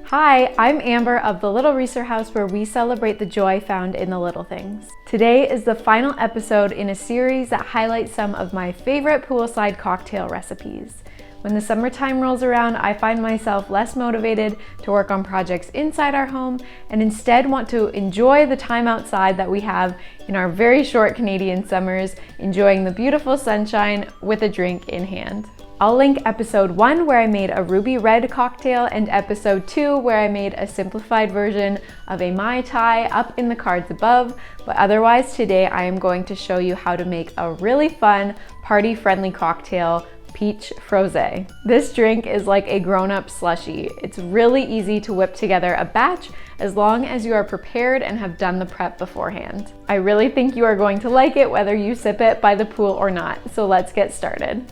Hi, I'm Amber of the Little Reeser House, where we celebrate the joy found in the little things. Today is the final episode in a series that highlights some of my favorite poolside cocktail recipes. When the summertime rolls around, I find myself less motivated to work on projects inside our home and instead want to enjoy the time outside that we have in our very short Canadian summers, enjoying the beautiful sunshine with a drink in hand. I'll link episode 1 where I made a ruby red cocktail and episode 2 where I made a simplified version of a Mai Tai up in the cards above, but otherwise today I am going to show you how to make a really fun party-friendly cocktail, Peach Frosé. This drink is like a grown-up slushie. It's really easy to whip together a batch as long as you are prepared and have done the prep beforehand. I really think you are going to like it whether you sip it by the pool or not, so let's get started.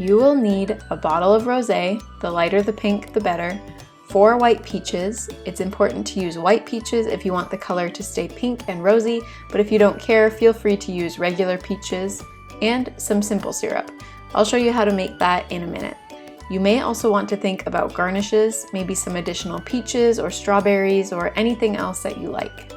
You will need a bottle of rosé, the lighter the pink the better, 4 white peaches. It's important to use white peaches if you want the color to stay pink and rosy, but if you don't care, feel free to use regular peaches, and some simple syrup. I'll show you how to make that in a minute. You may also want to think about garnishes, maybe some additional peaches or strawberries or anything else that you like.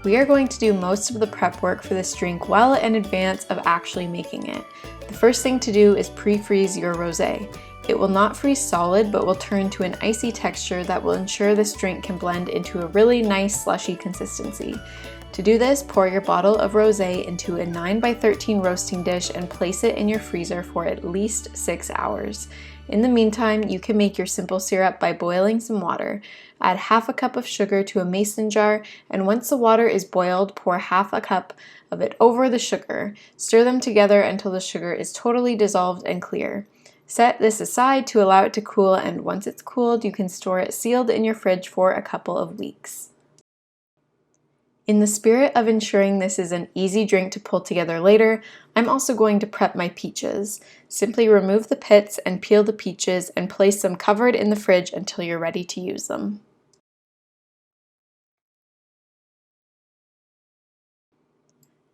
We are going to do most of the prep work for this drink well in advance of actually making it. The first thing to do is pre-freeze your rosé. It will not freeze solid, but will turn to an icy texture that will ensure this drink can blend into a really nice slushy consistency. To do this, pour your bottle of rosé into a 9x13 roasting dish and place it in your freezer for at least 6 hours. In the meantime, you can make your simple syrup by boiling some water. Add half a cup of sugar to a mason jar, and once the water is boiled, pour half a cup of it over the sugar. Stir them together until the sugar is totally dissolved and clear. Set this aside to allow it to cool, and once it's cooled, you can store it sealed in your fridge for a couple of weeks. In the spirit of ensuring this is an easy drink to pull together later, I'm also going to prep my peaches. Simply remove the pits and peel the peaches and place them covered in the fridge until you're ready to use them.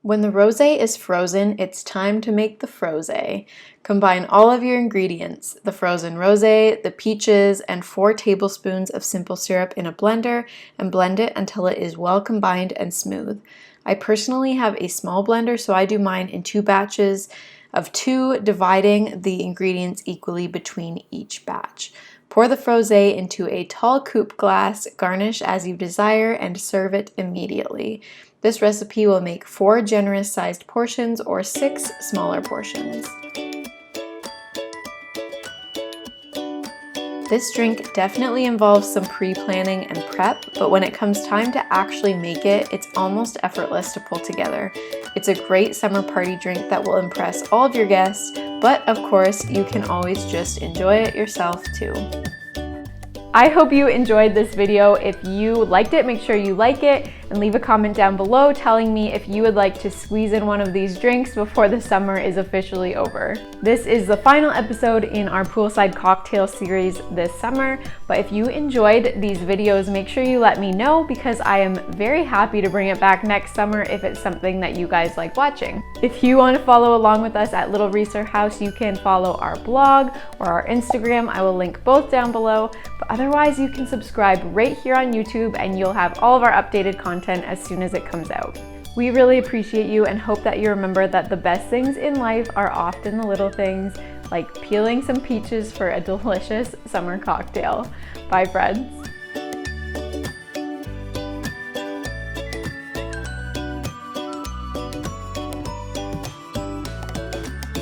When the rosé is frozen, it's time to make the frosé. Combine all of your ingredients, the frozen rosé, the peaches, and 4 tablespoons of simple syrup in a blender and blend it until it is well combined and smooth. I personally have a small blender, so I do mine in 2 batches of 2, dividing the ingredients equally between each batch. Pour the frosé into a tall coupe glass, garnish as you desire, and serve it immediately. This recipe will make 4 generous sized portions or 6 smaller portions. This drink definitely involves some pre-planning and prep, but when it comes time to actually make it, it's almost effortless to pull together. It's a great summer party drink that will impress all of your guests, but of course, you can always just enjoy it yourself too. I hope you enjoyed this video. If you liked it, make sure you like it and leave a comment down below telling me if you would like to squeeze in one of these drinks before the summer is officially over. This is the final episode in our Poolside Cocktail Series this summer, but if you enjoyed these videos, make sure you let me know because I am very happy to bring it back next summer if it's something that you guys like watching. If you want to follow along with us at Little Reeser House, you can follow our blog or our Instagram. I will link both down below, but otherwise you can subscribe right here on YouTube and you'll have all of our updated content as soon as it comes out. We really appreciate you and hope that you remember that the best things in life are often the little things, like peeling some peaches for a delicious summer cocktail. Bye, friends.